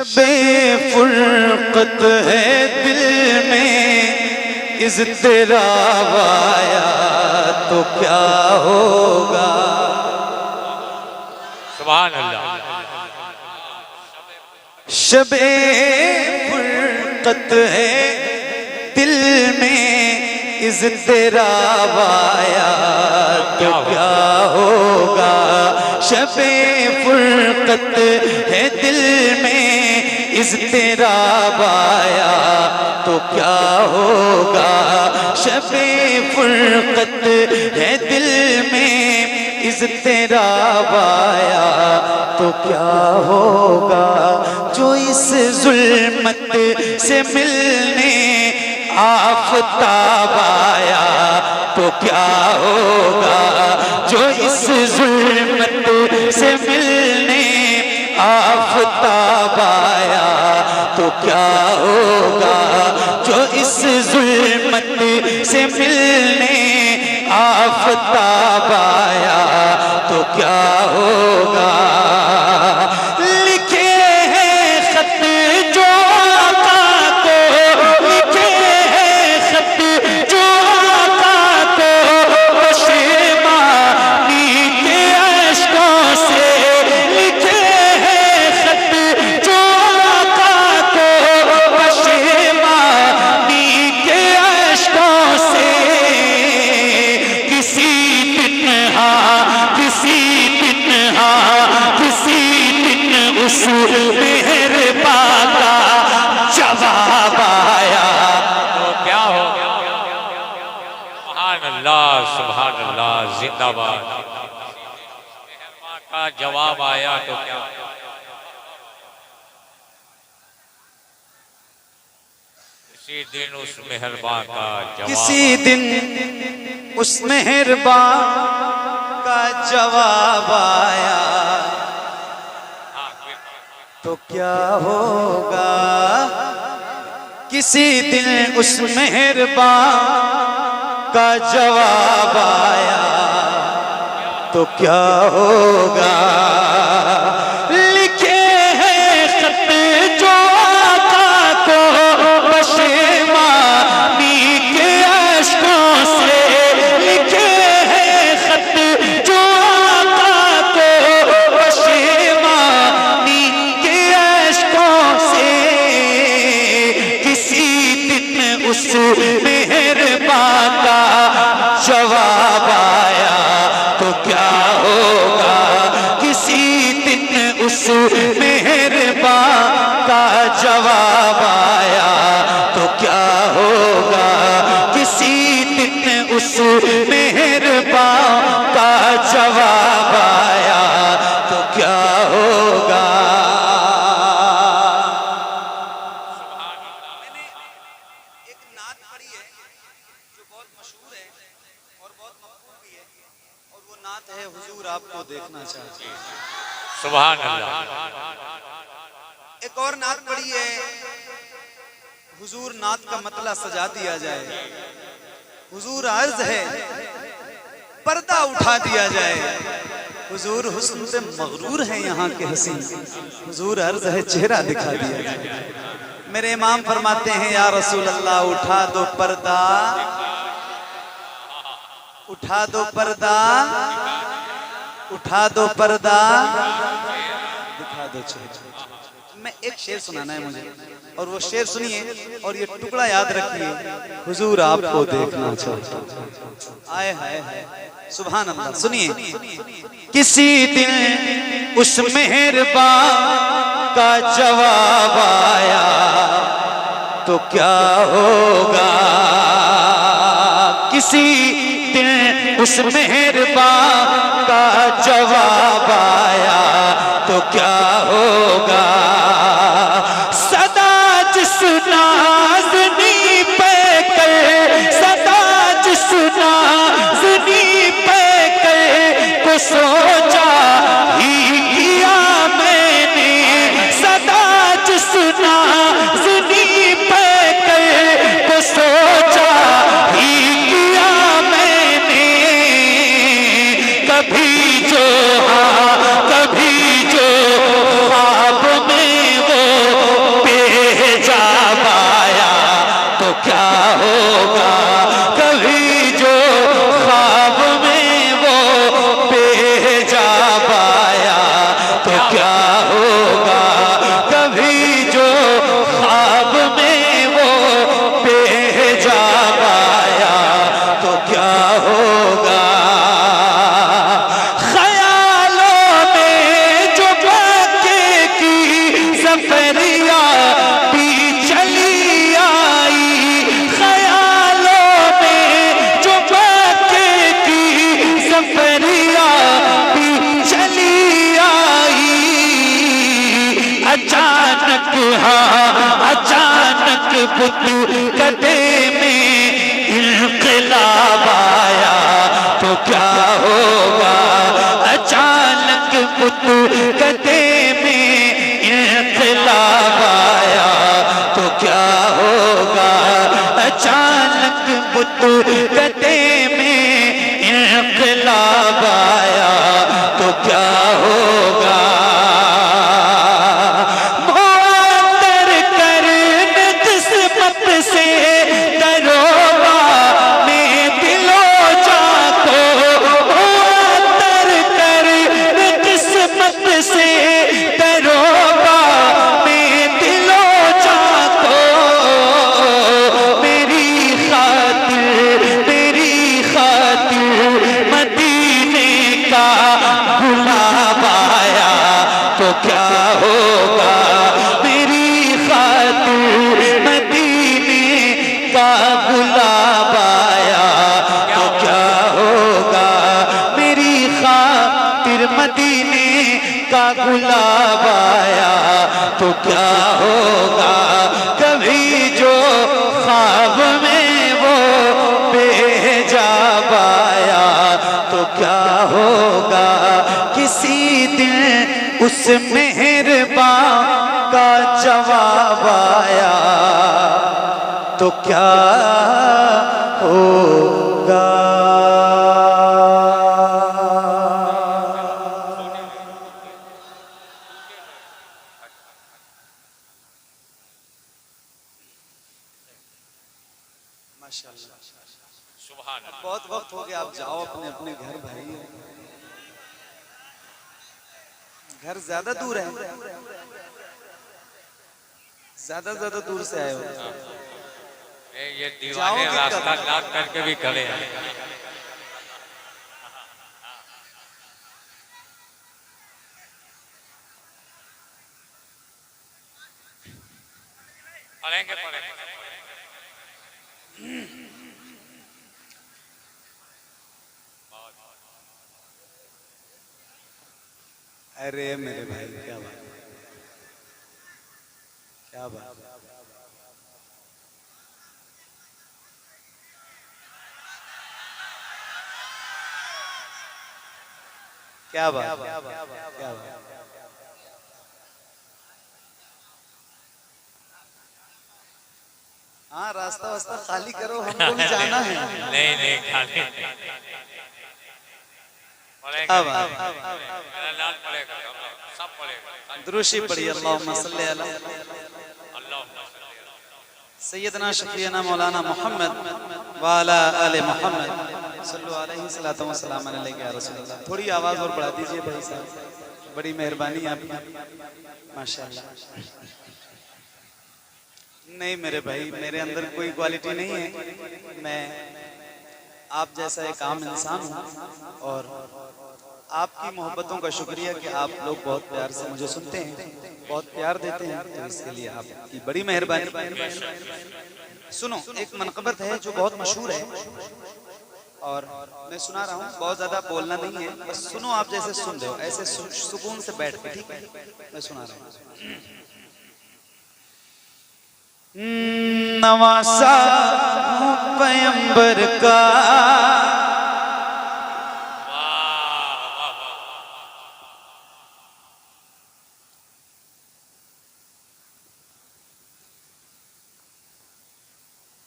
बेफुरकत है दिल में, इज़्तिराब आया तो क्या होगा। सुभान अल्लाह। शबे फुरकत है दिल में, इज़्तिराब आया तो क्या होगा। शबे फुरकत है दिल में, इज़्तिराब आया तो क्या होगा। शबे फुरकत है दिल में, इज़्तिराब आया तो क्या होगा। जो इस जुल्मत से मिलने आफ़ताब आया तो क्या होगा। जो इस जुल्मत से मिलने आफ़ताब आया तो क्या होगा। जो इस जुल्मत से मिलने आफ़ताब आया तो क्या होगा। लिखे हैं खत जो आका को, लिखे हैं खत जो आका को, पशेमानी के अश्कों से। लिखे हैं खत जो आका को, पशेमानी के अश्कों से। किसी दिन उस मेहरबान का जवाब आया तो क्या हो। सुभान अल्लाह, सुभान अल्लाह, जिंदाबाद। मेहरबान का जवाब आया तो क्या। किसी दिन उस मेहरबान का जवाब, किसी दिन उस मेहरबान का जवाब आया तो क्या होगा। किसी दिन उस मेहरबान का जवाब आया तो क्या होगा। लिखे हैं खत जो आका को, पशेमानी के अश्कों से। लिखे हैं खत जो आका को, पशेमानी के अश्कों से। किसी दिन उस मेहरबान का जवाब आया तो क्या होगा। किसी दिन उस मेहरबान का जवाब आया तो क्या होगा। किसी दिन उस मेहरबान का जवाब आया तो क्या होगा। मैंने एक नात पढ़ी है जो बहुत मशहूर है और बहुत मकबूल भी है, और वो नात है हुजूर आपको देखना चाहते हैं। सुभान अल्लाह। एक और नात पढ़ी है हुजूर नात का मतला सजा दिया जाए। हुजूर अर्ज है पर्दा उठा दिया जाए। हुजूर हुस्न से मगरूर है यहाँ के हसीन। हुजूर अर्ज है चेहरा दिखा दिया जाए। मेरे इमाम फरमाते हैं या रसूल अल्लाह उठा दो पर्दा, उठा दो पर्दा, उठा दो पर्दा, दिखा दो चेहरा। मैं एक शेर सुनाना है मुझे, और वो शेर सुनिए और ये टुकड़ा याद रखिए। हुजूर आपको देखना चाहता हूं। आए हाय सुभान अल्लाह। सुनिए। किसी दिन उस मेहरबान का जवाब आया तो क्या होगा। किसी दिन उस मेहरबान का जवाब आया तो क्या होगा। सदा जिस नाज़नी पे कर, सदा जिस नाज़नी पे कर को सोचा ही किया मैंने। सदा जिस नाज़नी पे कर को सोचा ही किया मैंने। कभी जो ख्वाब में वो सफरिया भी चली आई, ख्यालों में जो मक्के की सफरिया भी चली आई। अचानक अचानक बुत कदे में इनकलाब आया तो क्या होगा, अचानक बुत कदे में इनकलाब आया तो क्या होगा, अचानक बुत कदे में इनकलाब आया तो क्या होगा। से दरोगा में दिलो जाको, तर कर किस्मत से दरोगा में दिलो जाको, मेरी खातिर मदीने का गुलाब आया तो क्या होगा, मेरी खातिर का गुलाब आया तो क्या होगा, मेरी खातिर मदीने का गुलाब आया तो क्या होगा। कभी जो ख्वाब में वो बेहिजाब आया तो क्या होगा, किसी दिन उस मेहरबान का जवाब आया तो क्या होगा। माशाअल्लाह, सुभान अल्लाह। बहुत वक्त हो गया, आप जाओ अपने अपने घर भाई। घर ज्यादा दूर है, ज्यादा दूर से आए हो। ये दीवाने रास्ता काट करके भी खड़े हैं। पढ़ेंगे अरे मेरे भाई, क्या बात, क्या बात। क्या बात, क्या बात। हाँ, रास्ता वास्ता खाली करो, हमको भी जाना है। नहीं खाली क्या बात। लाल पड़ेगा, सब पड़ेगा। दुरूशी पढ़िए, अल्लाहुम्मा सल्ली अला सैयदना शफीना मौलाना मोहम्मद व अला आले मोहम्मद सल्लल्लाहु अलैहि सल्लतु व सलाम अलैहि या रसूलल्लाह। थोड़ी आवाज और बढ़ा दीजिए भाई साहब, बड़ी मेहरबानी आपकी, माशाअल्लाह। नहीं मेरे भाई, मेरे अंदर कोई क्वालिटी नहीं है, मैं आप जैसा एक आम इंसान हूँ और आपकी मोहब्बतों का शुक्रिया कि आप लोग बहुत प्यार से मुझे सुनते हैं, बहुत प्यार देते हैं, तो इसके लिए आपकी बड़ी मेहरबानी। सुनो, एक मनक़बत है जो बहुत मशहूर है और मैं सुना रहा हूँ, बहुत ज्यादा बोलना नहीं है, बस सुनो, आप जैसे सुन रहे हो ऐसे सुकून से बैठ के, ठीक है? मैं सुना रहा हूँ। नवासा पैगंबर का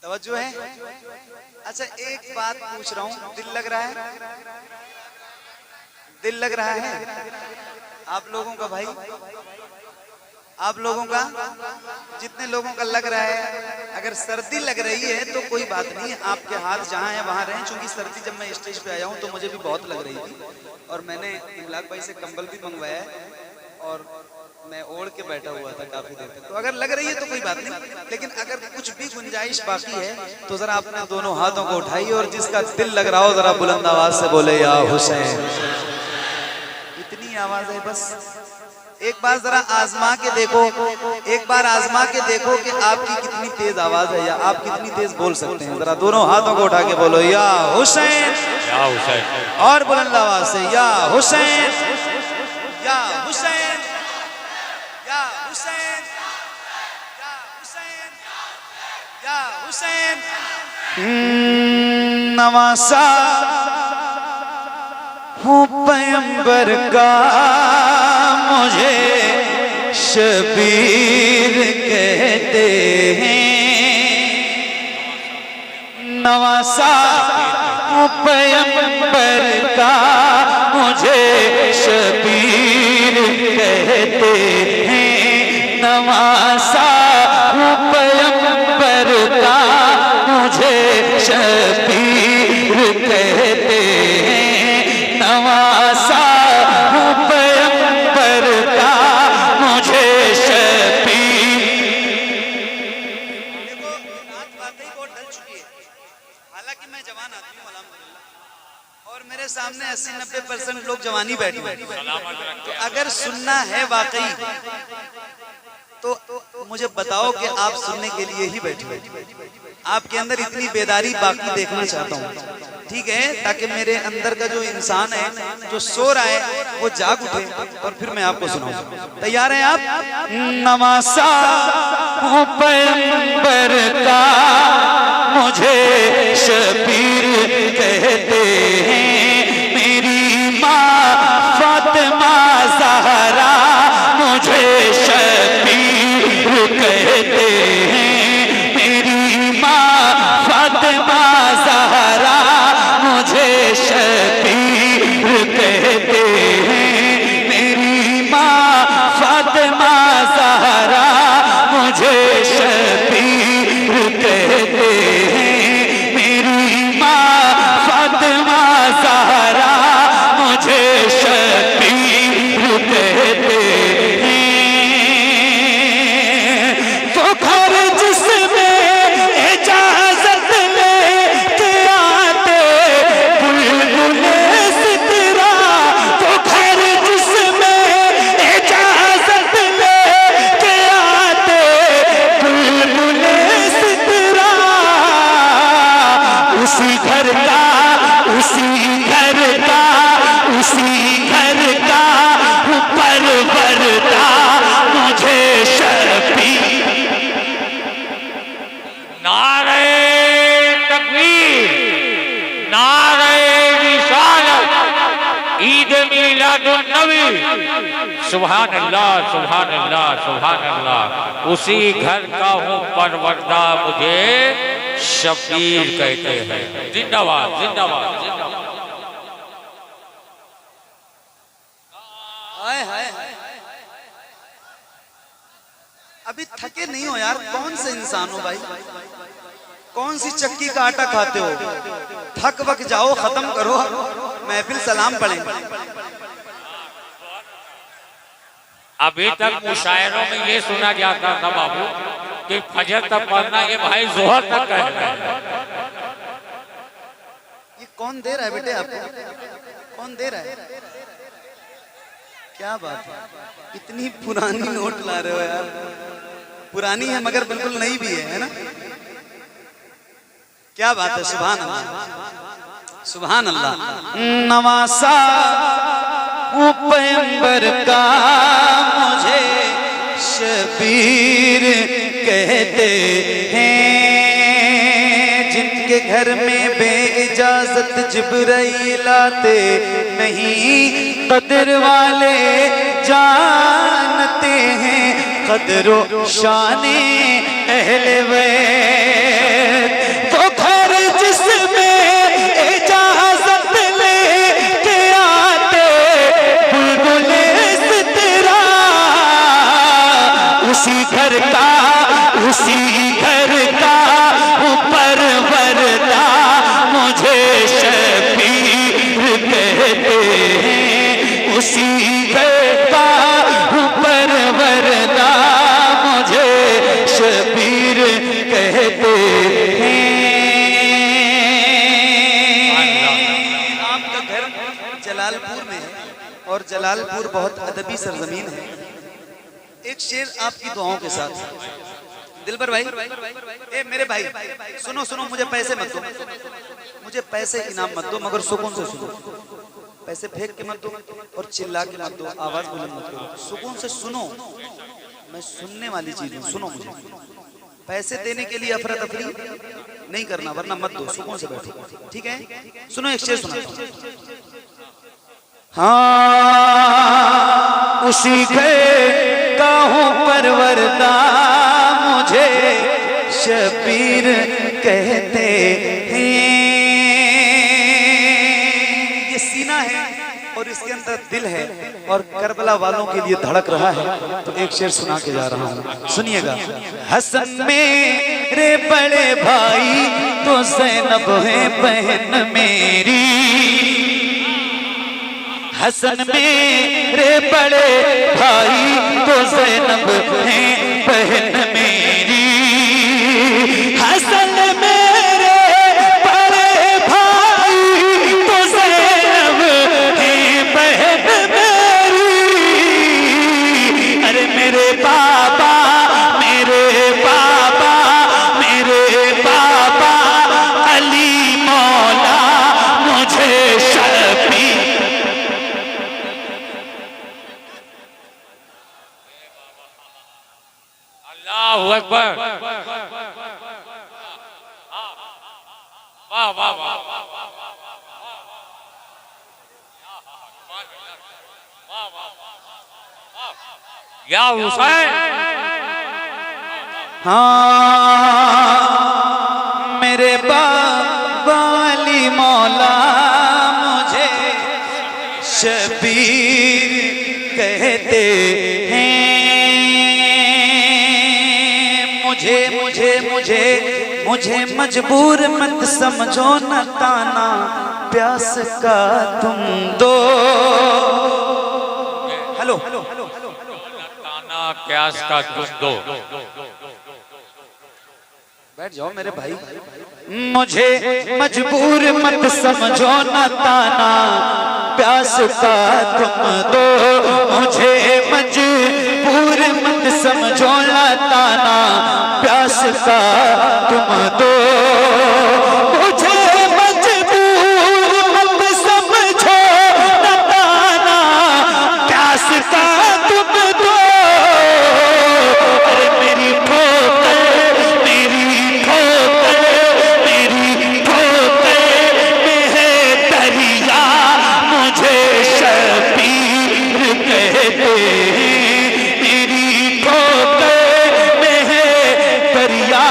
तवज्जो है। अच्छा, एक बात पूछ रहा हूँ, दिल लग रहा है? दिल लग रहा है आप लोगों का भाई? आप लोगों का, जितने लोगों का लग रहा है, अगर सर्दी लग रही है तो कोई बात नहीं, आपके हाथ जहाँ है वहाँ रहें, क्योंकि सर्दी जब मैं स्टेज पे आया हूँ तो मुझे भी बहुत लग रही थी और मैंने इमलाक भाई से कंबल भी मंगवाया है और मैं ओढ़ के बैठा हुआ था काफी देर तक। तो अगर लग रही है तो कोई बात नहीं, लेकिन अगर कुछ भी गुंजाइश बाकी है तो जरा अपने दोनों हाथों को उठाइए और जिसका दिल लग रहा हो जरा बुलंद आवाज से बोले या हुसैन। इतनी आवाज है बस, एक बार जरा आजमा के देखो, एक बार आजमा के देखो कि आपकी कितनी तेज आवाज है या आप कितनी तेज बोल सकते हैं। जरा दोनों हाथों को उठा के बोलो या हुसैन, या हुसैन, और बुलंद आवाज से या हुसैन, या हुसैन, या हुसैन, या हुसैन, या हुसैन। नवासा हूँ पैगंबर का, मुझे शबीर कहते हैं। नवासा हूँ पैगंबर का, मुझे शबीर कहते हैं। नवासा हूँ पैगंबर का, मुझे शबीर कहते हैं। नवासा हूँ पैगंबर का, मुझे शबीर। देखो नात वाकई बहुत ढल चुकी है। हालांकि मैं जवान आदमी हूं अल्हम्दुलिल्लाह, और मेरे सामने 80-90% लोग जवानी बैठे हैं। तो अगर सुनना है वाकई तो मुझे बताओ कि आप सुनने के लिए ही बैठे हैं। आपके अंदर इतनी बेदारी बाकी देखना चाहता हूँ, ठीक है, ताकि मेरे अंदर का जो इंसान है जो सो रहा है वो जाग उठे और फिर मैं आपको सुनाऊं। तैयार हैं आप? नवासा हूँ पैगंबर का, मुझे शबीर कहते हैं। मेरी माँ फातिमा ज़हरा, मुझे शबीर कहते हैं। मेरी माँ फातिमा ज़हरा, मुझे शबीर कहते हैं। मेरी माँ फातिमा ज़हरा, मुझे शबीर कहते हैं। मेरी माँ फातिमा ज़हरा, मुझे शबीर कहते हैं। तो घर जिसमें इजाजत लेके आते बुलबुले सितरा, तो घर जिसमें इजाजत लेके आते बुलबुले सितरा, उसी घर का, उसी घर का, उसी घर का परवरदा, मुझे शबीर। नारे तकबीर, नारे रिसालत, ईद मिलादुन नबी। सुभान अल्लाह, सुभान अल्लाह, सुभान अल्लाह। उसी घर का हूँ परवरदा, मुझे शबीर कहते हैं। जिंदाबाद, जिंदाबाद, जिंदाबाद। हाय हाय हाय। अभी थके नहीं हो यार? कौन से इंसान हो भाई? कौन सी चक्की का आटा खाते हो? थक वक जाओ, खत्म करो महफिल, सलाम पढ़े। अभी तक मुशायरों में ये सुना जाता था बाबू कि फजर तक पढ़ना, ये भाई जोहर तक कह रहे हैं। ये कौन दे रहा है बेटे आपको? कौन दे रहा है? क्या बात है, इतनी पुरानी नोट ला रहे हो यार। पुरानी है मगर बिल्कुल नई भी है ना? क्या बात है, सुभान अल्लाह, सुभान अल्लाह। नवासा हूँ पैगंबर का, मुझे शबीर कहते हैं। जिनके घर में बेइजाजत जिब्राइल आते नहीं, कदर वाले जानते हैं कदरो शाने अहले बैत। तो घर जिसमें इजाजत लेके आते बुलबुले सितरा, उसी घर का, उसी घर का परवरदा, मुझे शबीर कहते हैं। उसी घर का परवरदा, मुझे शबीर कहते हैं। आपका घर जलालपुर में है और जलालपुर बहुत अदबी सरजमीन है। एक शेर आपकी दुआओं के साथ। दिलबर भाई, ए मेरे भाई, सुनो सुनो, मुझे पैसे मत दो, मुझे पैसे इनाम मत दो, मगर सुकून से सुनो। पैसे फेंक के मत दो और चिल्ला के मत दो, आवाज बुलंद मत करो, सुकून से सुनो। मैं सुनने वाली चीज हूँ, सुनो मुझे। पैसे देने के लिए अफरा तफरी नहीं करना, वरना मत दो, सुकून से बैठो, ठीक है? सुनो एक शेर सुना। हाँ उसी घर का हूँ परवरदा, मुझे शबीर कहते हैं। ये सीना है और इसके अंदर दिल है और करबला वालों के लिए धड़क रहा है, तो एक शेर सुना के जा रहा हूँ, सुनिएगा। हसन मेरे बड़े भाई तो ज़ैनब है बहन मेरी, हसन मेरे बड़े भाई तो ज़ैनब है बहन मेरी, हसन मेरे बड़े भाई तो ज़ैनब है बहन मेरी। अरे मेरे बाबा अली मौला मुझे शबीर। अल्लाहु अकबर। वाह वाह वाह या हुसैन। हाँ मेरे बाबा अली मौला मुझे शबीर कहते हैं। मुझे मुझे मुझे मुझे मजबूर मत समझो न ताना प्यास का तुम दो। हेलो ताना प्यास का तुम दो। बैठ जाओ मेरे भाई। मुझे मजबूर मत समझो न ताना प्यास का तुम दो, मुझे मजबूर मत समझो न ताना प्यास का तुम दो, मुझे मजबूर मत समझो न ताना प्यास का तुम दो। अरे मेरी ठोकर मेरी ठोकर में है दरिया मुझे शबीर कहते हैं। मेरी ठोकर में है दरिया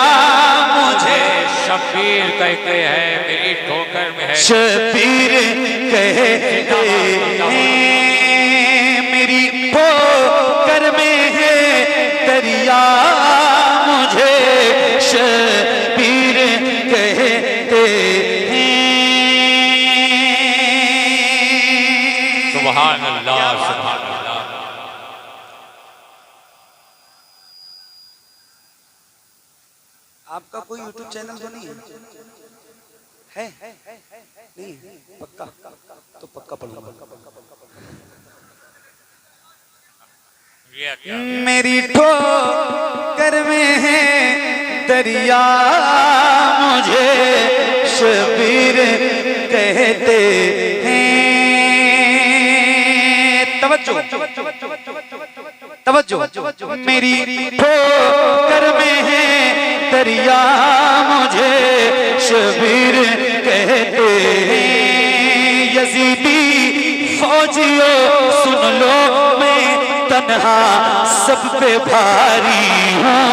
मुझे शबीर कहते हैं, मेरी ठोकर में है शबीर कहते हैं। मेरी ठोकर में है दरिया मुझे शबीर कहते हैं। सुभान अल्लाह सुभान अल्लाह। आपका कोई YouTube चैनल तो नहीं है? नहीं है? पक्का? तो पक्का पढ़ूंगा। मेरी ठोकर में है दरिया मुझे शबीर कहते हैं। तवज्जो तवज्जो, मेरी ठोकर में है दरिया मुझे शबीर कहते हैं। यजीदी फौजियों सुन लो मैं तन्हा सब पे भारी हूँ।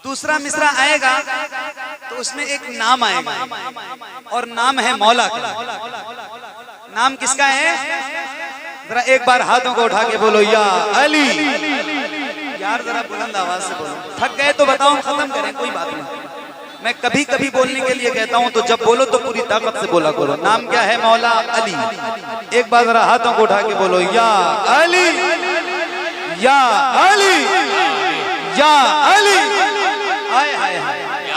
दूसरा मिसरा आएगा तो उसमें एक नाम आएगा और नाम है मौला का। नाम किसका है? जरा एक बार हाथों को उठा के बोलो या अली। यार जरा बुलंद आवाज से बोलो। थक गए तो बताओ, खत्म करें, कोई बात नहीं। मैं कभी कभी बोलने के लिए कहता हूं, तो जब बोलो तो पूरी ताकत से बोला करो। नाम क्या है? मौला अली। एक बार जरा हाथों को उठा के बोलो या अली या अली या अली। हाय हाय हाय,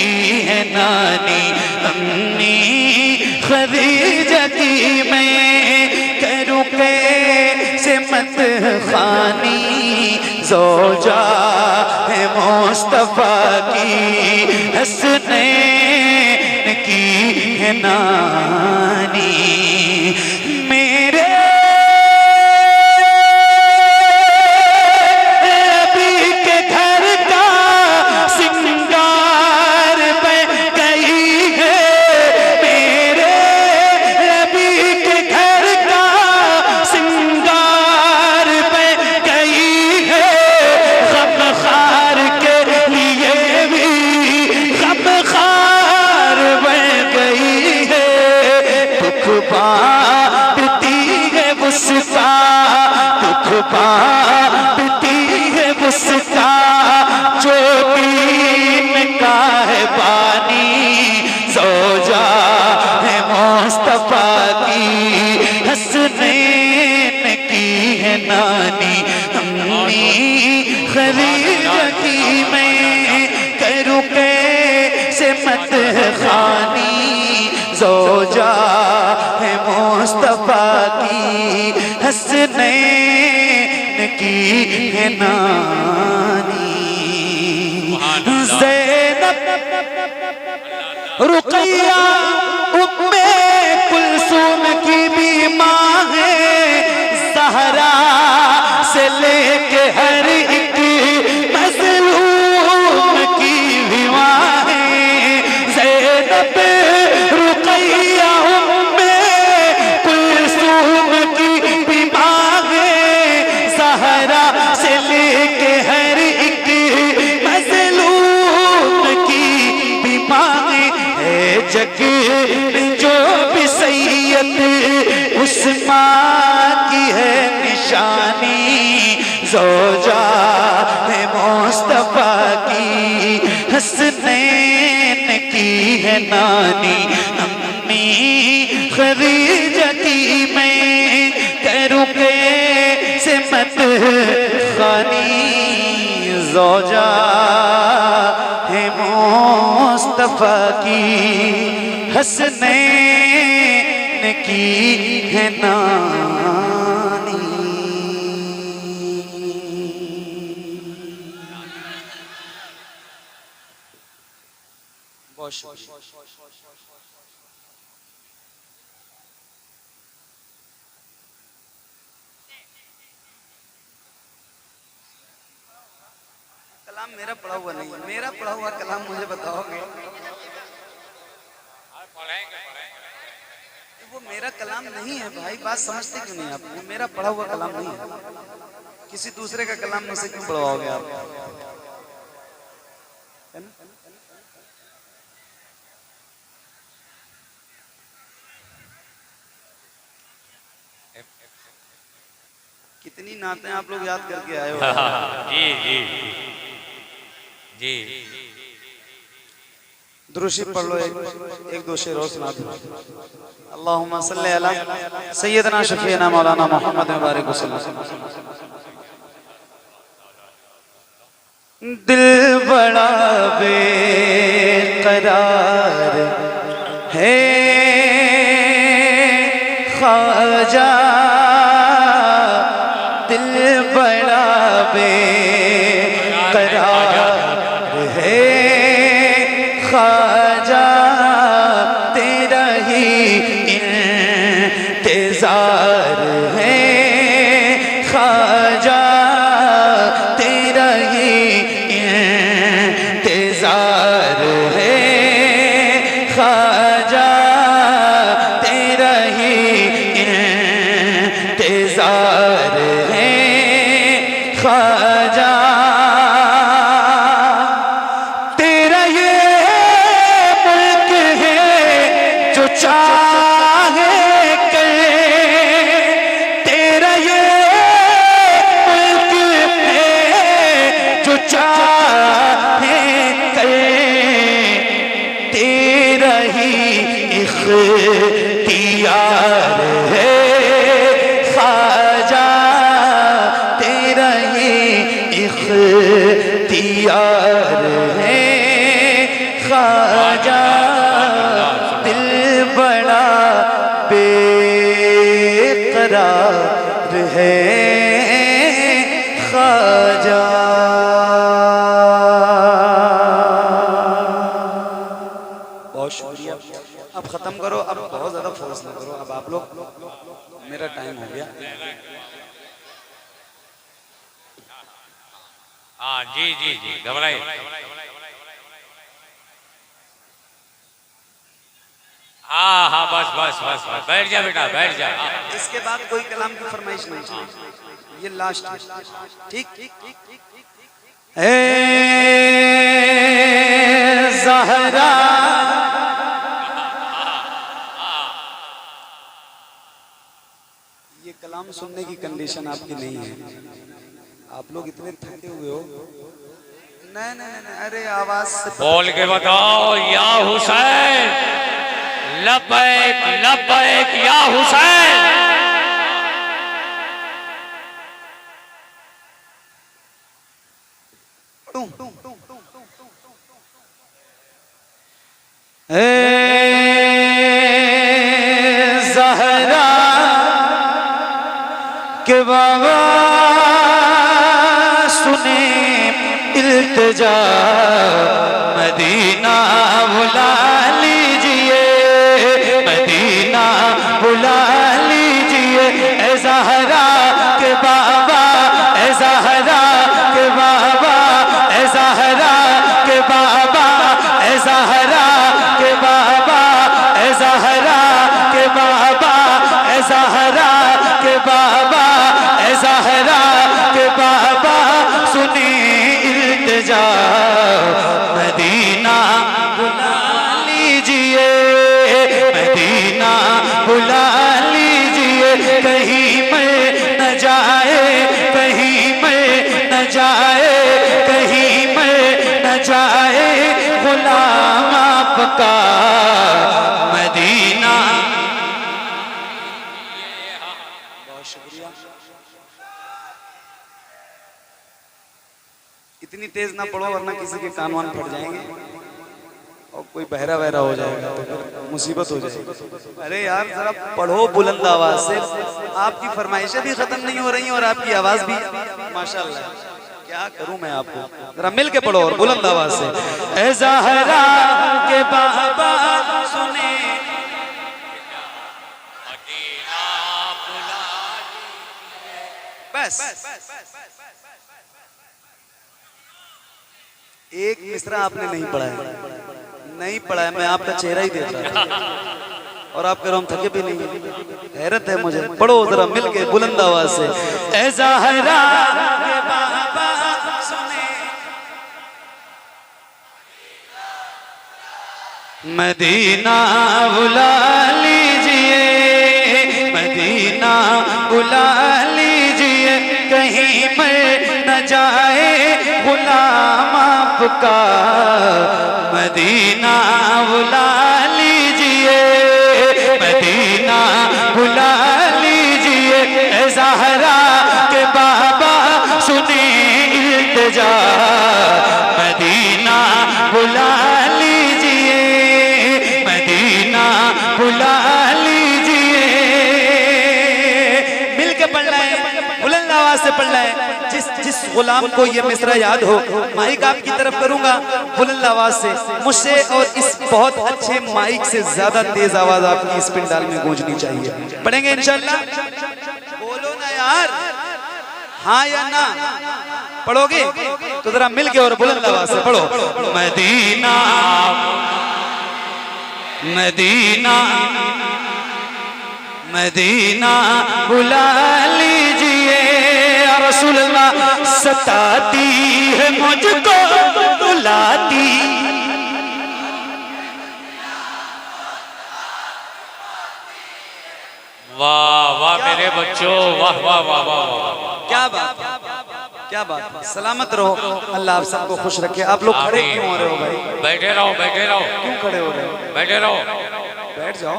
की है नानी अम्मी खदीजा की मैं करूँ कैसे मत खानी ज़ौजा है मुस्तफ़ा की हसनैन की है नानी मेरे नबी के घर का सिंगार बन गई है मेरे नबी के घर का सिंगार बन गई है गमखार के लिए भी गमखार बन गई है दुख बांटती है उसका दुख बांटती है उसका जो दीन का है बानी ज़ौजा है मुस्तफ़ा की हसनैन की है नानी अम्मी खदीजा की मैं करूँ कैसे मत खानी ज़ौजा है मुस्तफ़ा की हसनैन की है नानी ज़ैनब रुक़ैया उम्मे कुलसूम की भी माँ है ज़हरा से लेके हर एक मज़लूम की भी माँ है ज़ैनब रुक़ैया उम्मे कुलसूम की भी माँ है ज़हरा से लेके हर एक मज़लूम की भी माँ है जग जो भी सैयद उस माँ की है निशानी ज़ौजा है मुस्तफ़ा की हसनैन की है नानी अम्मी खदीजा की मैं करूँ कैसे मत खानी ज़ौजा है मुस्तफ़ा की हसनैन की है नानी कलाम मेरा पढ़ा हुआ नहीं है मेरा पढ़ा हुआ कलाम मुझे बताओगे वो मेरा कलाम नहीं है भाई बात समझते क्यों नहीं आप वो मेरा पढ़ा हुआ कलाम नहीं है किसी दूसरे का कलाम मुझसे क्यों पढ़वाओगे आप है ना कितनी नातें आप लोग याद करके आए हो जी जी जी दुरूशी पढ़ लो एक दो शेर और सुना दो अल्लाहुम्मा सल्ली अला सय्यदना शफीना मौलाना मोहम्मद मुबारक वसल्लम दिल बड़ा बेकरार है ख्वाजा दिल बड़ा बेकरार है ख्वाजा तेरा ही इंतजार है ख्वाजा तेरा ही इंतजार है ख्वाजा तेरा ही इंतजार है ख्वाजा तेरा ये मुल्क है जो चाहे करे तेरा ये मुल्क है जो चाहे करे तेरा ही इख्तियार है ख्वाजा बेकरार है ख्वाजा। बहुत शुक्रिया। अब खत्म करो, अब बहुत ज्यादा फोर्स ना करो। अब आप लोग, मेरा टाइम हो गया। हाँ जी जी जी, घबराइए। हाँ हाँ, बस बस बस बस, बैठ जा बेटा, बैठ जा। इसके बाद कोई कलाम की फरमाइश नहीं चाहिए, ये लास्ट है। ठीक ठीक ठीक ठीक। ज़हरा ये कलाम सुनने की कंडीशन आपकी नहीं है। आप लोग इतने थके हुए हो। नहीं नहीं नहीं, अरे आवाज से बोल के बताओ, या हुसैन, लब्बैक लब्बैक या हुसैन। ज़हरा के बाबा सुने इल्तिजा, मदीना बुला लीजिए, मदीना बुला लीजिए। ए ज़हरा के बाबा, ए ज़हरा के बाबा, ए ज़हरा के बाबा, ए ज़हरा के बाबा, ए ज़हरा के बाबा, ए ज़हरा के बाबा, ए ज़हरा के बाबा सुनी इल्तिजा, मदीना बुला लीजिए, मदीना बुला लीजिए। कहीं मैं न जाए, कहीं मैं न जाए, कहीं मैं न जाए गुलाम आपका मदीना। बहुत शुक्रिया। इतनी तेज ना पढ़ो वरना किसी के कान वान फट जाएंगे और कोई बहरा बहरा हो जाएगा तो फिर मुसीबत हो जाएगी। अरे यार जरा पढ़ो बुलंद आवाज से। आपकी फरमाइशें भी खत्म नहीं हो रही और आपकी आवाज भी माशाल्लाह। क्या करूं मैं आपको, जरा मिल के पढ़ो और बुलंद आवाज से। ए ज़हरा के बाबा सुने, बस एक मिसरा आपने नहीं पढ़ा है, नहीं पढ़ा है। मैं आपका चेहरा ही देख रहा था और आप कह रहे हम थके भी नहीं। हैरत है मुझे। पढ़ो जरा मिल के बुलंद आवाज से। ए ज़हरा के बाबा सुने, मदीना बुला लीजिए, मदीना बुला लीजिए। कहीं मैं न जाए गुलाम आपका मदीना बुला लीजिए, मदीना बुला लीजिए। ए ज़हरा के बाबा सुने इल्तिजा, मदीना बुला लीजिए, मदीना बुला लीजिए। मिल के पढ़ना है, बुलंद आवाज से पढ़ना है। जिस गुलाम को ये मिसरा याद हो, माइक आपकी तरफ करूंगा बुलंद आवाज से मुझसे, और इस बहुत अच्छे माइक से ज्यादा तेज आवाज आपकी इस पिंडाल में गूंजनी चाहिए। पढ़ेंगे इंशाल्लाह। बोलो ना यार, हाँ या ना? पढ़ोगे तो जरा मिल के और बुलंद आवाज से पढ़ो। मदीना मदीना मदीना बुला लीजिए। रसूल अल्लाह सताती है मुझको बुलाती, वाह वाह मेरे बच्चों, वाह वाह वाह वाह वाह। क्या बात, क्या बात। सलामत रहो, अल्लाह आप सबको खुश रखे। आप लोग खड़े क्यों हो रहे हो भाई? बैठे रहो, बैठे रहो। क्यों खड़े हो रहे हो? बैठे रहो, बैठ जाओ,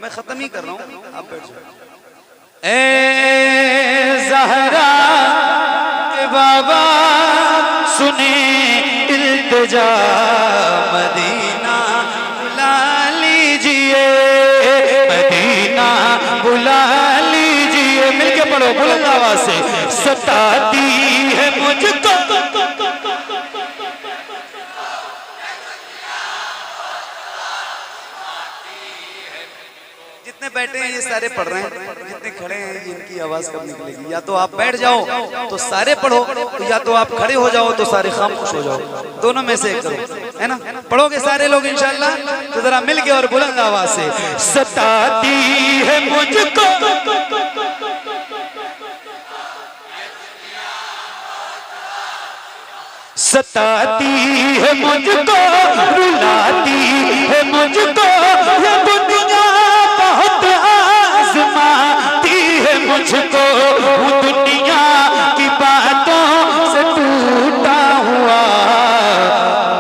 मैं खत्म ही कर रहा हूँ, आप बैठ जाओ। ए ज़हरा के बाबा सुने इल्तिजा, मदीना बुला लीजिए, मदीना बुला लीजिए। बोलो बुलंद आवाज से, सताती है मुझको। जितने बैठे हैं ये सारे पढ़ रहे हैं, जितने खड़े हैं इनकी आवाज कब निकलेगी? या तो आप बैठ जाओ तो सारे पढ़ो, या तो आप खड़े हो जाओ तो सारे खामोश हो जाओ, दोनों में से एक करो, है ना? पढ़ोगे सारे लोग इंशाल्लाह? तो जरा मिल के और बुलंद आवाज से, सताती है मुझको सताती है मुझको, रुलाती है मुझको, ये दुनिया बहुत आजमाती है मुझको। दुनिया की बातों से टूटा हुआ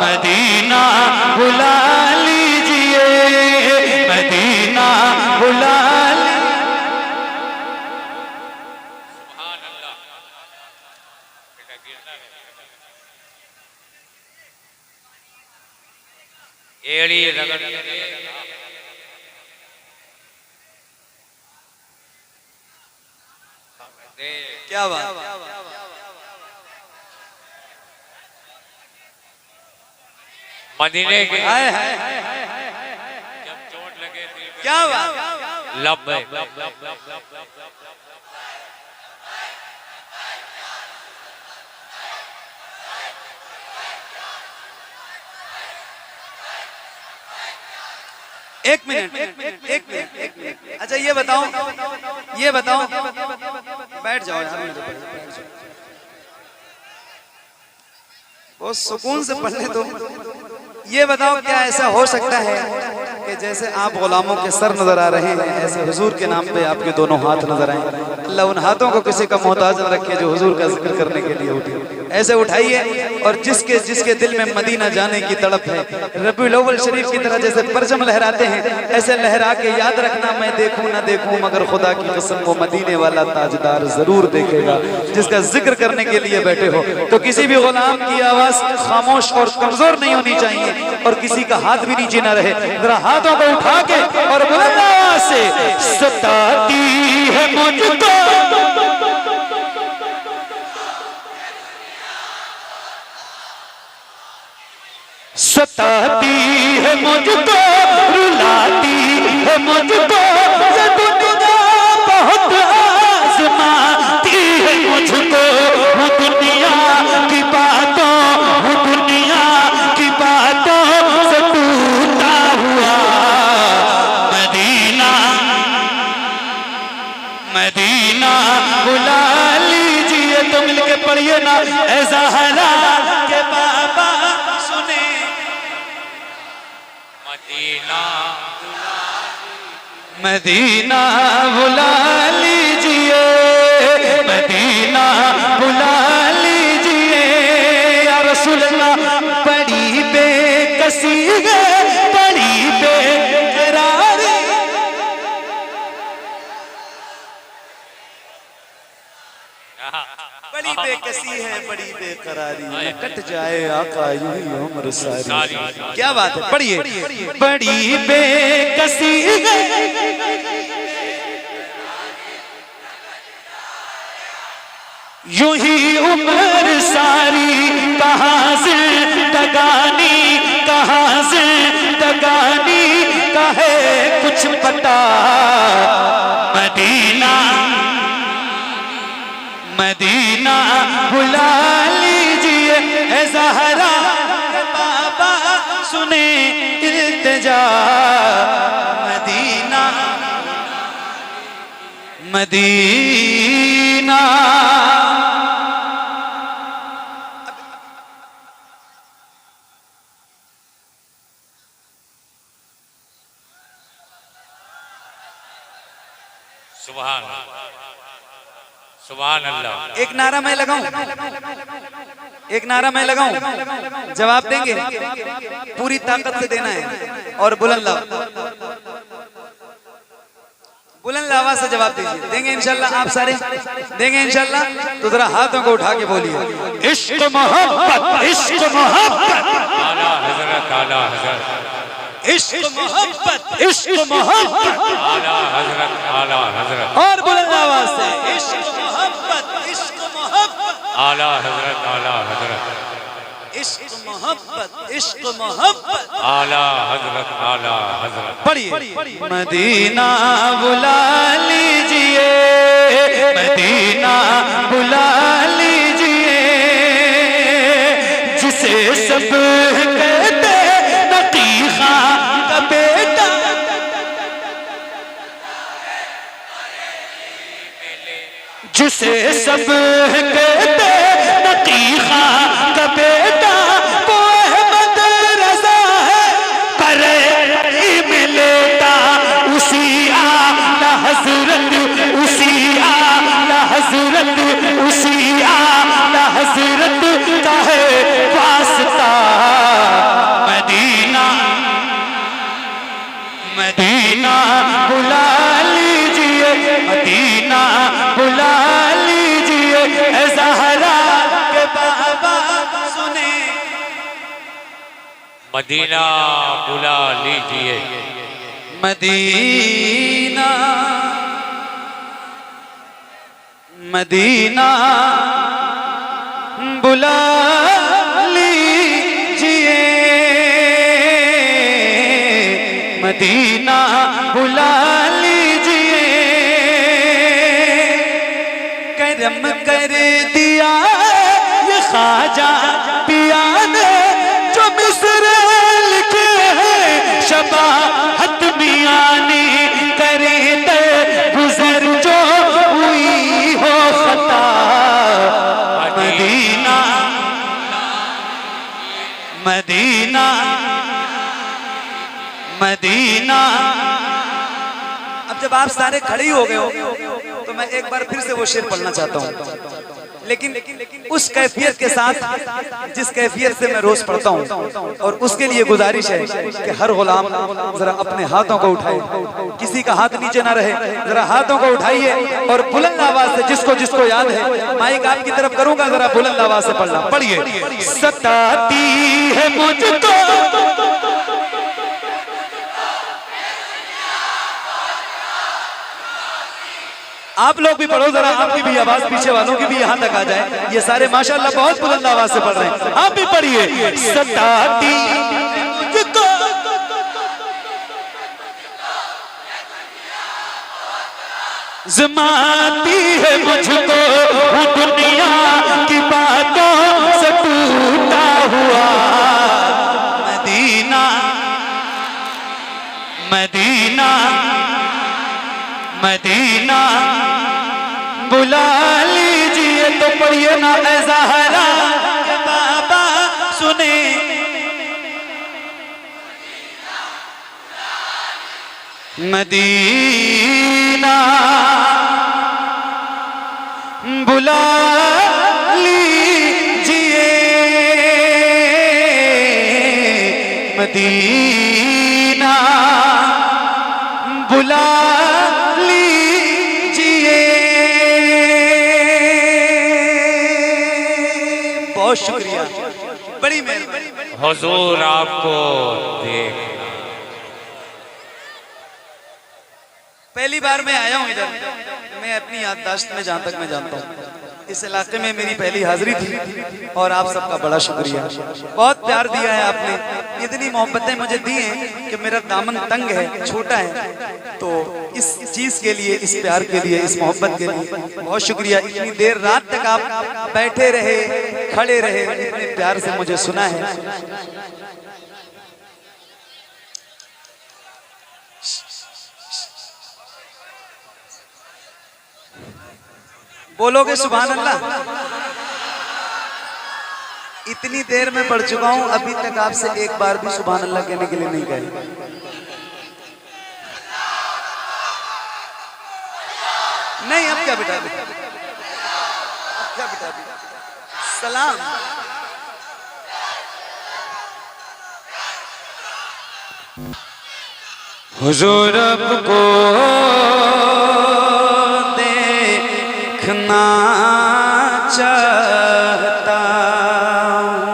मदीना बुला लीजिए, मदीना बुला एड़ी रगड़ क्या बात? मदीने के हाय जब चोट लगे दिल में, क्या बात? लब एक मिनट। अच्छा ये बताओ बैठ जाओ यार, मेरे पास बहुत सुकून से पढ़ने दो। ये बताओ क्या ऐसा हो सकता है कि जैसे आप गुलामों के सर नजर आ रहे हैं, ऐसे हुजूर के नाम पे आपके दोनों हाथ नजर आए? अल्लाह उन हाथों को किसी का मोहताज न रखे जो हुजूर का जिक्र करने के लिए उठे। ऐसे उठाइए और जिसके दिल में मदीना जाने की तड़प है, रबीउल अव्वल शरीफ की तरह जैसे परचम लहराते हैं, ऐसे लहरा के याद रखना, मैं देखूं ना देखूं मगर खुदा की कसम वो मदीने वाला ताजदार जरूर देखेगा जिसका जिक्र करने के लिए बैठे हो। तो किसी भी गुलाम की आवाज खामोश और कमजोर नहीं होनी चाहिए और किसी का हाथ भी नीचे ना रहे। जरा हाथों को उठा के और बुलंद आवाज से, सताती है मुझको सताती है मुझको, रुलाती है मुझको, ये दुनिया बहुत आजमाती है मुझको। वो दुनिया की बातों, वो दुनिया की बातों से टूटा हुआ मदीना, मदीना बुला लीजिए। तो मिलके पढ़िए ना, ऐसा हला के बाबा सुने मदीना मदीना बुला लीजिए, मदीना बुला लीजिए। या रसूल अल्लाह बड़ी बेकसी है, बड़ी बेकरारी, बड़ी बेकसी है, बड़ी बेकरारी, कट जाए आका यूं ही उम्र सारी। क्या बात है? पढ़िए। बड़ी बेकसी है, यूं ही उम्र सारी, कहाँ जिंदगानी, कहाँ जिंदगानी का है कुछ पता। मदीना मदीना बुला लीजिए, ऐ ज़हरा बाबा सुने इल्तिजा। मदीना मदीना सुभान सुभान अल्लाह। एक नारा मैं लगाऊं, एक नारा मैं लगाऊं, जवाब देंगे? पूरी ताकत से देना है और बुलंद आवाज से जवाब दीजिए। देंगे इंशाल्लाह? आप सारे देंगे इंशाल्लाह? तो जरा हाथों को उठा के बोलिए, इश्क मोहब्बत, इश्क मोहब्बत, आला हजरत, आला हजरत, इश्क मोहब्बत, इश्क मोहब्बत, आला हजरत, आला हजरत। और बुलंद आवाज से इश्क मोहब्बत इश्क मोहब्बत आला हजरत पढ़िए। मदीना बुला लीजिए, मदीना बुला लीजिए, जिसे सब कहते नकी खां का बेटा, जिसे सब कहते नकी खां का बेटा, वो अहमद रज़ा है करे मिलता, उसी आला हजरत, उसी आला हजरत, उसी आला हजरत का है वास्ता। मदीना मदीना बुला लीजिए, मदीना बुला लीजिए, ऐ ज़हरा के बाबा सुने। मदीना बुला लीजिए, मदीना मदीना बुला लीजिए, मदीना बुला लीजिए, करम कर दिया ये ख्वाजा पिया ने, जो मिस्र लिखे हैं शबाहत मियां ने, करे दे गुजर जो हुई हो खता। Medina Medina Medina. अब जब आप सारे खड़े ही हो गए हो तो मैं एक बार फिर से वो शेर पढ़ना चाहता हूँ, लेकिन उस कैफियत के साथ जिस कैफियत से मैं रोज पढ़ता हूँ। और उसके लिए गुजारिश है कि हर गुलाम जरा अपने हाथों को उठाए, किसी का हाथ नीचे ना रहे, जरा हाथों को उठाइए और बुलंद आवाज से जिसको जिसको याद है, माइक आपकी तरफ करूंगा, जरा बुलंद आवाज से पढ़ना। पढ़िए। सताती है मुझको आप लोग भी पढ़ो जरा, आपकी भी आवाज पीछे वालों की भी यहाँ तक आ जाए। ये सारे माशाल्लाह बहुत बुलंद आवाज से पढ़ रहे हैं, आप भी पढ़िए। सताती मुझको ज़माती है मुझको दुनिया की बातों से टूटा हुआ। मदीना मदीना मदीना बुला लीजिए, तो पढ़िए ना ऐ ज़हरा के बाबा सुने। मदीना बुला लीजिए, मदीना बुला लीजिए। बहुत शुक्रिया, बड़ी मेहरबानी। हुजूर आपको देखना। पहली बार मैं आया हूँ इधर, मैं अपनी याददाश्त में जहाँ तक मैं जानता हूँ इस इलाके में मेरी पहली हाजिरी थी, और आप सबका बड़ा शुक्रिया। बहुत प्यार दिया है आपने, इतनी मोहब्बतें मुझे दी हैं कि मेरा दामन तंग है, छोटा है, तो इस चीज के लिए, इस प्यार के लिए, इस मोहब्बत के लिए बहुत शुक्रिया। इतनी देर रात तक आप बैठे रहे, खड़े रहे, इतने प्यार से मुझे सुना है। बोलोगे सुभान अल्लाह? इतनी देर में पढ़ चुका हूं, अभी तक आपसे एक बार भी सुभान अल्लाह कहने के लिए नहीं कहे। नहीं, अब क्या बेटा, अब क्या बेटा, सलाम। हुजूर को देखना चाहता हूं।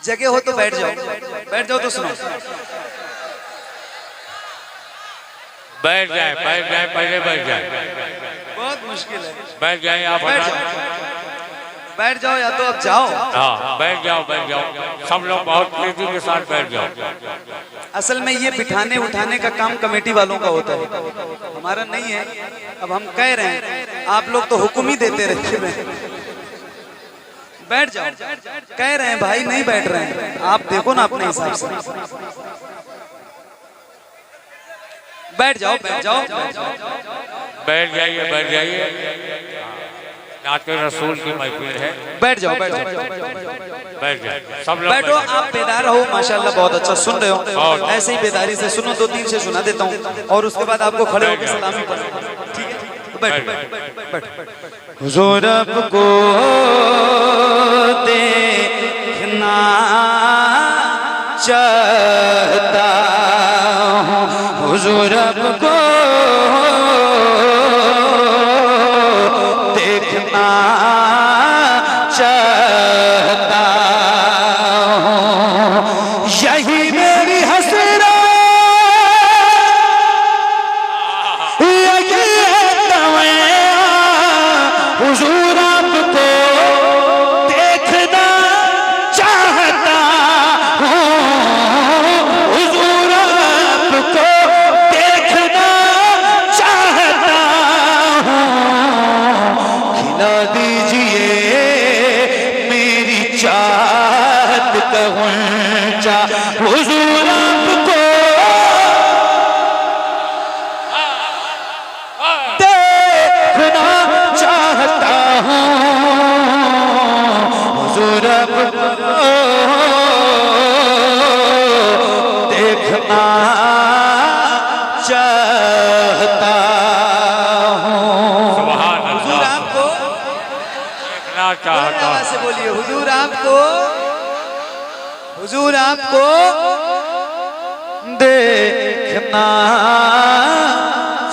जगह हो तो बैठ जाओ, बैठ जाओ तो सुनो। बैठ जाए, पहले बैठ जाए। बहुत मुश्किल है, बैठ जाए आप। बैठ जाओ। बैठ जाओ या तो अब जाओ। हाँ बैठ जाओ सब लोग बहुत तेजी के साथ बैठ जाओ। असल में ये बिठाने उठाने का काम कमेटी वालों का होता है, हमारा नहीं है। अब हम कह रहे हैं, आप लोग तो हुक्म ही देते रहते हैं। बैठ जाओ, कह रहे हैं भाई नहीं बैठ रहे हैं, आप देखो ना अपने हिसाब से। बैठ जाओ बैठ जाओ बैठ जाइए नाते रसूल की महफिल है। बैठ जाओ बैठ जाओ बैठ जाए सब लोग बैठो। आप बेदार रहो, माशाल्लाह बहुत अच्छा सुन रहे हो, ऐसे ही बेदारी से सुनो। 2-3 से सुना देता हूँ और उसके बाद आपको खड़े होकर सलामी पढ़ना, ठीक है? तो बैठो बैठो। हुजूर आपको देखना चाहता हूँ, हुजूर आपको देखना चाहता हूँ, यही मेरी हसरत, यही हुजूर आपको देखना चाहता हूँ, हुजूर आपको देखना चाहता हूँ, खिला दीजिए मेरी चाहत का गुंजा, हुजूर आपको देखना चाहता हूँ, हुजूर आपको देखना चाहता हूँ। सुभान हुजूर अल्लाह आपको देखना चाहता आवाज से बोलिए, हुजूर आपको देखना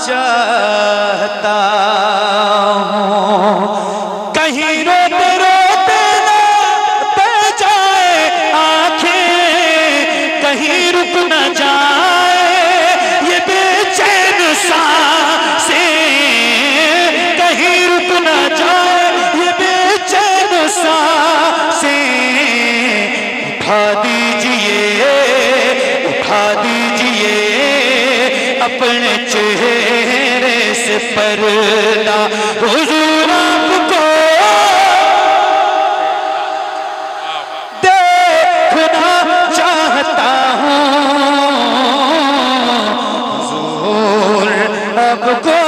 चाहता हूँ, कहीं रोते रोते ना बह जाए आंखें, कहीं रुक न जाए ये बेचैन सांसें, कहीं रुक न जाए ये बेचैन सांसें, उठा दीजिए अपने चेहरे से पर्दा, हुजूर आपको देखना चाहता हूँ, हुजूर आपको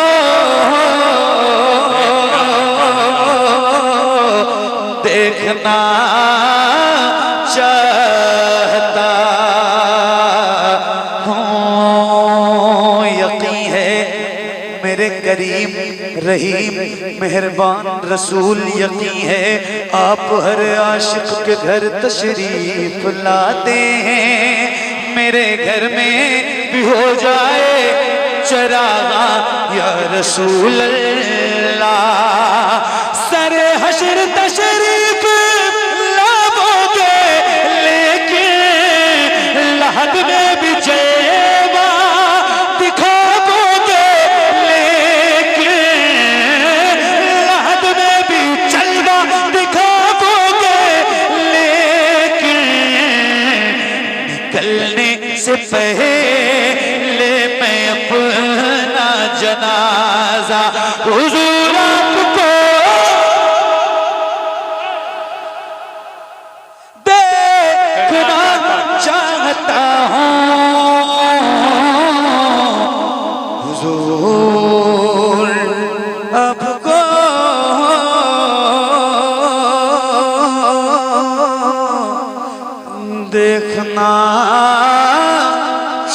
देखना चाहता हूँ। यकीन है मेरे करीम रहीम मेहरबान रसूल, यकीन है आप हर आशिक के घर तशरीफ लाते हैं, मेरे घर में भी हो जाए चरागा या रसूल अल्लाह, सरे हशर तशरीफ लाओगे लेकिन लहद में भी जेबा दिखाओगे, लेकिन लहद में भी जलवा दिखाओगे, लेकिन निकलने से पहले मैं अपना जनाजा हुजूर आपको देखना चाहता हूँ, हुजूर आपको देखना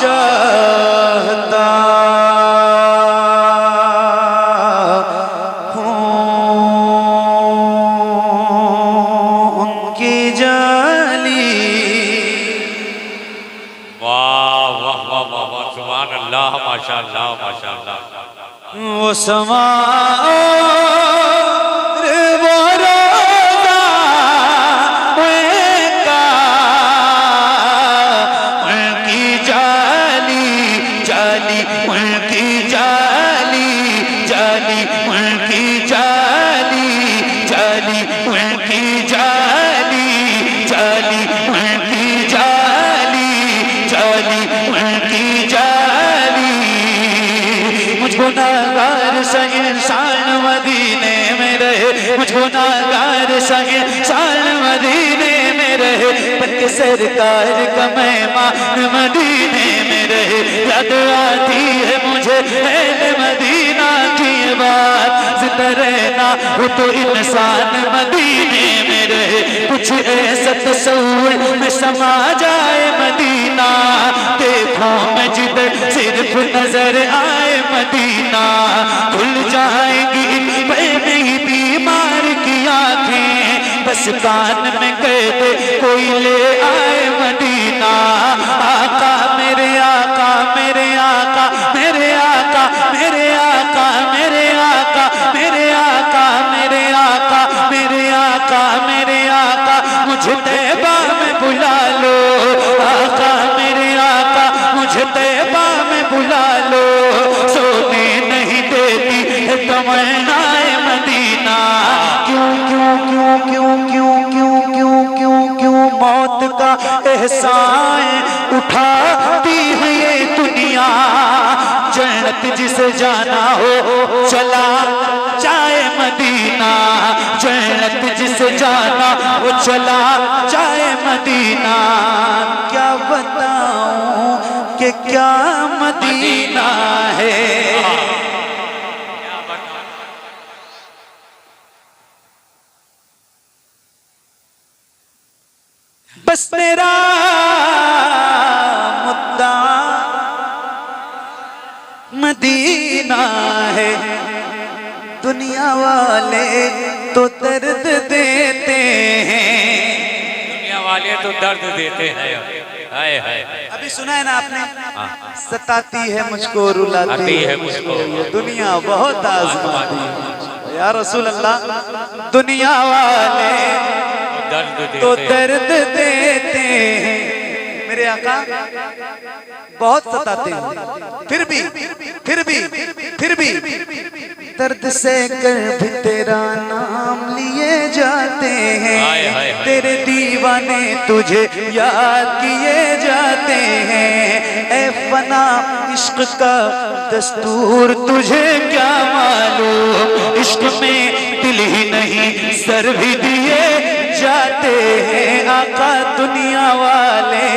चाहता हूँ, उनकी जाली वाह वाह वाह वाह वाह सुभान अल्लाह माशाअल्लाह माशाअल्लाह। वो समा वो रोज़ा उनका, उनकी जाली जाली उनकी जाली जाली उनकी जाली जाली उनकी गुनाहगार सा इंसान मदीने में रहे, मुझ गुनाहगार सा इंसान मदीने में रहे, बल्कि सरकार का मेहमान मदीने में रहे। याद आती है मुझे अहले मदीना की बात, जिंदा रहना वो तो इंसान मदीने में रहे। कुछ ऐसा तस्वीर में समा जाए मदीना, देखो मैं जिधर सिर्फ नजर आए मदीना, खुल जाएंगी ही बीमार की आंखें, बस कान में कहते कोई ले आए मदीना। आका मेरे आका मेरे आका मेरे आका मेरे आका मेरे आका मेरे आका मेरे आका मेरे आका मेरे आका, मुझे तैबा में बुला लो। आका मेरे आका मुझे तैबा में बुला लो, सोने नहीं देती है तमन्नाए मदीना। क्यों क्यों क्यों क्यों क्यों क्यों क्यों क्यों क्यों मौत का एहसान उठाती है ये दुनिया। जन्नत जिसे जाना हो चला जाए मदीना, जन्नत जिसे जाना हो चला जाए मदीना। क्या बताऊं कि क्या मदीना है। बस मेरा मुद्दा मदीना है, दुनिया वाले तो दर्द देते हैं, दुनिया वाले तो दर्द देते हैं। हाय हाय, अभी सुना है ना आपने, सताती है मुझको रुलाती है मुझको, ये दुनिया बहुत आजमाती है। या रसूल अल्लाह, दुनिया वाले तो दर्द देते हैं, मेरे आका बहुत सताते हैं, फिर भी दर्द से कर भी तेरा नाम लिए जाते हैं। तेरे दीवाने तुझे याद किए जाते हैं। ए फना इश्क का दस्तूर तुझे क्या मालूम, इश्क में दिल ही नहीं सर भी दिए जाते हैं। आका दुनिया वाले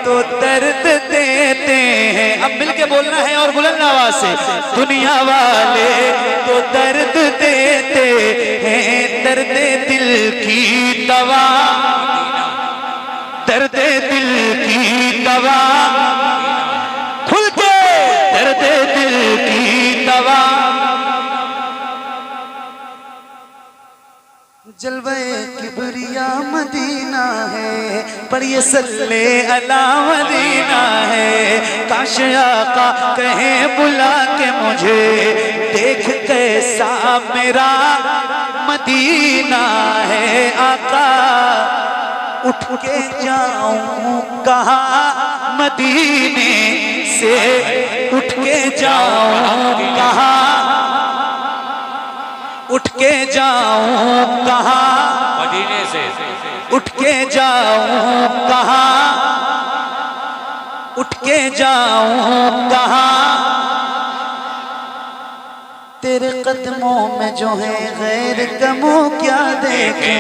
तो दर्द देते हैं। अब मिलके बोलना है और बुलंद आवाज से, दुनिया वाले तो दर्द देते हैं। दर्द दिल की दवा, दर्द दिल की दवा, खुल के दर्द दिल की दवा। जलवे किबरिया मदीना है, पर ये सल्ले अला मदीना है। काश आका कहे बुला के मुझे, देख कैसा मेरा मदीना है। आका उठ के जाऊं कहाँ मदीने से, उठ के जाऊं कहाँ, उठ के जाऊं कहाँ मदीने से, उठ के जाऊं कहाँ, उठ के जाऊं कहाँ। तेरे कदमों में जो है गैर कमो क्या देखे,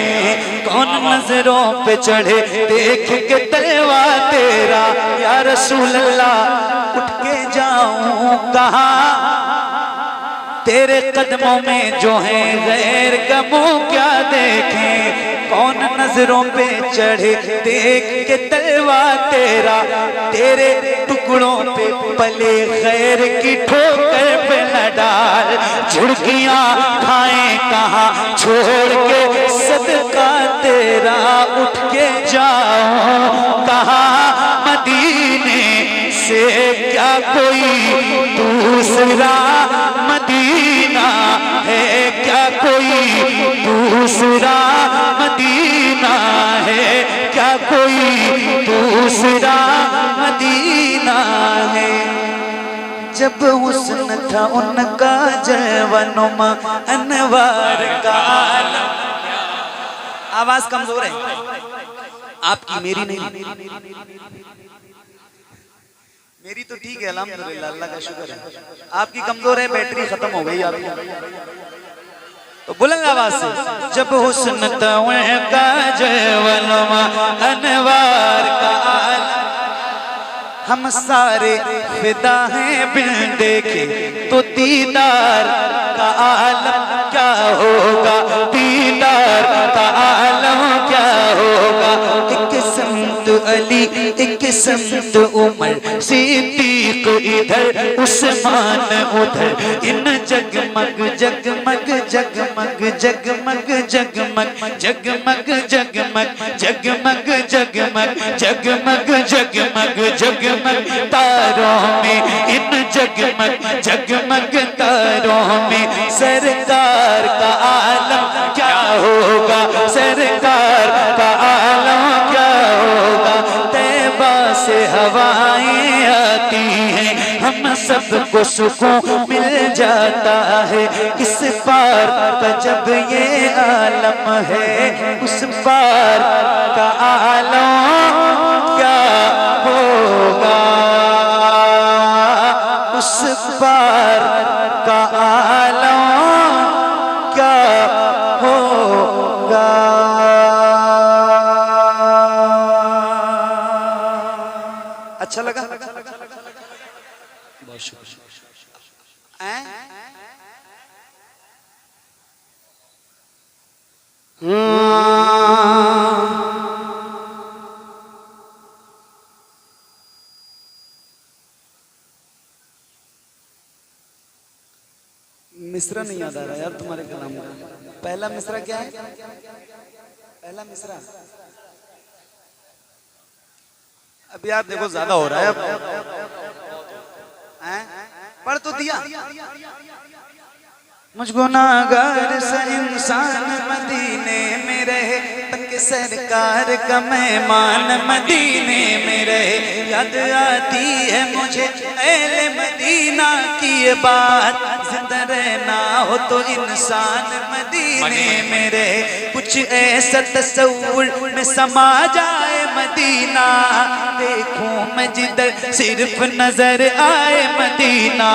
कौन नजरों पे चढ़े देख के तलवा तेरा। या रसूल अल्लाह उठ के जाऊं कहाँ, तेरे कदमों में जो है गैर कमो क्या देखे, कौन नजरों पे चढ़े देख के तलवा तेरा। तेरे टुकड़ों पे पले गैर की ठोकर पे न डाल, झुड़कियां खाएं कहाँ छोड़ के सदका तेरा। उठ के जाऊं कहाँ मदीने से, क्या कोई दूसरा मदीना है, क्या कोई दूसरा मदीना है, क्या कोई दूसरा मदीना है। जब हुस्न था उनका जवानुमा अनवार का, आवाज कमजोर है आपकी मेरी नहीं। मेरी तो ठीक है अल्हम्दुलिल्लाह, अल्लाह का शुक्र है। आपकी कमजोर है, बैटरी खत्म हो गई आपकी। तो बुलंद आवाज से जब हुस्न तवे का जवलमा अनवार का हम सारे फिदा हैं बिन देखे तो दीदार का आलम क्या होगा, दीदार का आलम क्या होगा। एक समत अली एक समत उमर सिद्दीक इधर उस्मान उधर, इन जगमग जगमग जगमग जगमग जगमग जगमग जगमग जगमग जगमग जगमग जगमग जगमग तारों में, इन जगमग जगमग तारों में सरकार का आलम क्या होगा, सरकार का आलम क्या होगा। तैबा से हवाएं आती हैं, हम सबको सुकून मिल जाता है। इस पार का जब ये आलम है, उस पार का आलम क्या होगा, उस पार का आलम क्या होगा। अच्छा लगा? बहुत शुक्रिया। मिसरा नहीं याद आ रहा यार तुम्हारे कलाम का। पहला मिसरा क्या है? पहला मिसरा अब यार देखो ज्यादा हो रहा है अब। पढ़ तो दिया। मुझको नागार सा इंसान मदीने में रहे, पक्के सरकार का मेहमान मदीने में रहे। याद आती है मुझे अहले मदीना की ये बात, जिंदा रहना हो तो इंसान मदीने में रहे। कुछ ऐसा तस्वुर में समा जाए मदीना, देखूं मैं जिधर सिर्फ नजर आए मदीना।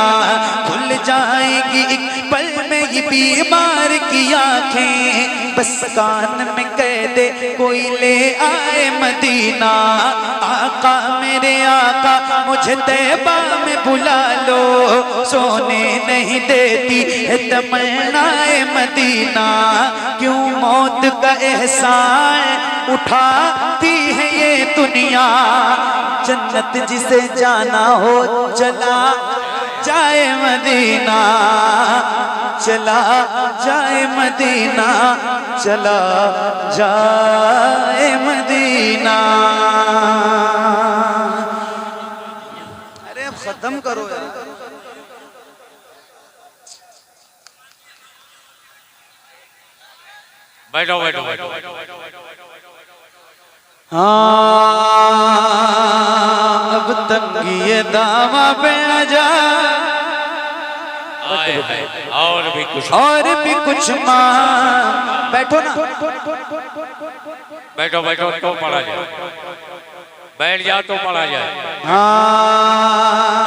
खुल जाएगी एक पल में ये बीमार की आंखें, बस कान में कह दे कोई ले आए मदीना। आका मेरे आका मुझे तैबा में बुला लो, सोने नहीं देती है तमन्नाए मदीना। क्यों मौत का एहसान उठाती है ये दुनिया, जन्नत जिसे जाना हो चला जाए मदीना, चला जाए मदीना, चला जाए मदीना। अरे अब खत्म करो यार। बैठो बैठो बैठो। हाँ अब तंगी दावा पे न जा, और भी कुछ मां। बैठो ना, बैठो बैठो तो पढ़ा जाए, बैठ जाओ तो पढ़ा जाए। हाँ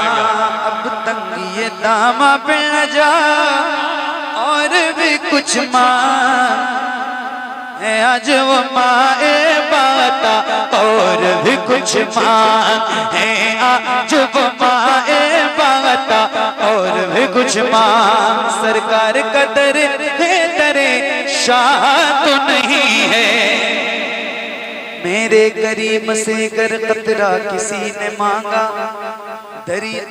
अब तंगी दामा पे न जा, और भी कुछ मां है आज वो माए बाता, और भी कुछ मां है आज वो माए बाता, और भी कुछ मां। सरकार कदर है तरे शाह तो नहीं है, मेरे करीम से कर कतरा किसी ने मांगा दरिया।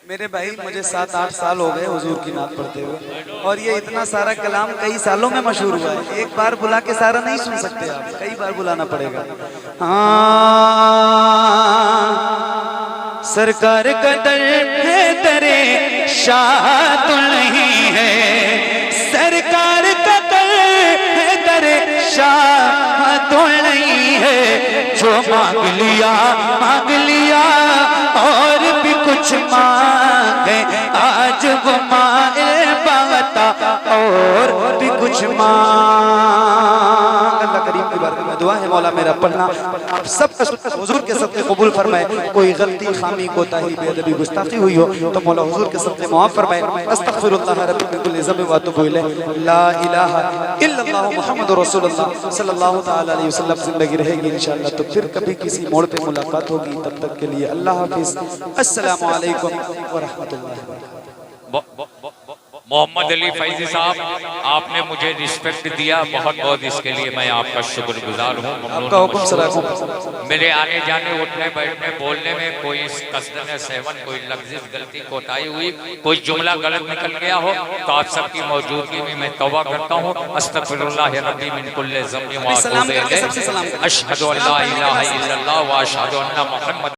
मेरे भाई मुझे 7-8 साल हो गए हुजूर की नात पढ़ते हुए, और ये इतना सारा कलाम कई सालों में मशहूर हुआ है। एक बार बुला के सारा नहीं सुन सकते आप, कई बार बुलाना पड़ेगा। हाँ सरकार कदर है तरे शाह तो नहीं है, सरकार कदर है तरे शाह तो नहीं है। जो मांग लिया और भी कुछ मांग मांगे आज वो माए पाता और भी कुछ मांग। अल्लाह करीम की बारगाह में दुआ है मौला मेरा पढ़ना आप सब हुजूर के सबके कबूल फरमाए। कोई गलती खामी कोताही बेअदबी गुस्ताखी हुई हो तो मौला हुजूर के सबके माफ फरमाए। अस्तगफिरुल्लाह रब्बी मिन कुल्लि ज़ंब व अतूबु इलैह। ला इलाहा इल्लल्लाह मुहम्मदुर रसूलुल्लाह सल्लल्लाहु तआला अलैहि वसल्लम। जिंदगी रहेगी इंशाअल्लाह तो फिर कभी किसी मोड़ पे मुलाकात होगी। तब तक के लिए अल्लाह हाफिज। अस्सलामु अलैकुम व रहमतुल्लाहि व बरकातहू। मोहम्मद अली फैजी साहब, आपने मुझे रिस्पेक्ट दिया, बहुत बहुत इसके लिए मैं आपका शुक्रगुजार हूँ। आपका हुक्म सलाम। मेरे आने जाने उठने बैठने बोलने में कोई कसदन सेवन कोई लफ्ज़ गलती कोताही हुई, कोई जुमला गलत निकल गया हो तो आप सबकी मौजूदगी में मैं तौबा करता हूँ। अस्तगफिरुल्लाह रब्बी मिन कुल्लि ज़ंब व अतूबु इलैह। अशहदु अल्ला इलाहा इल्लल्लाह व अशहदु अन्ना मुहम्मद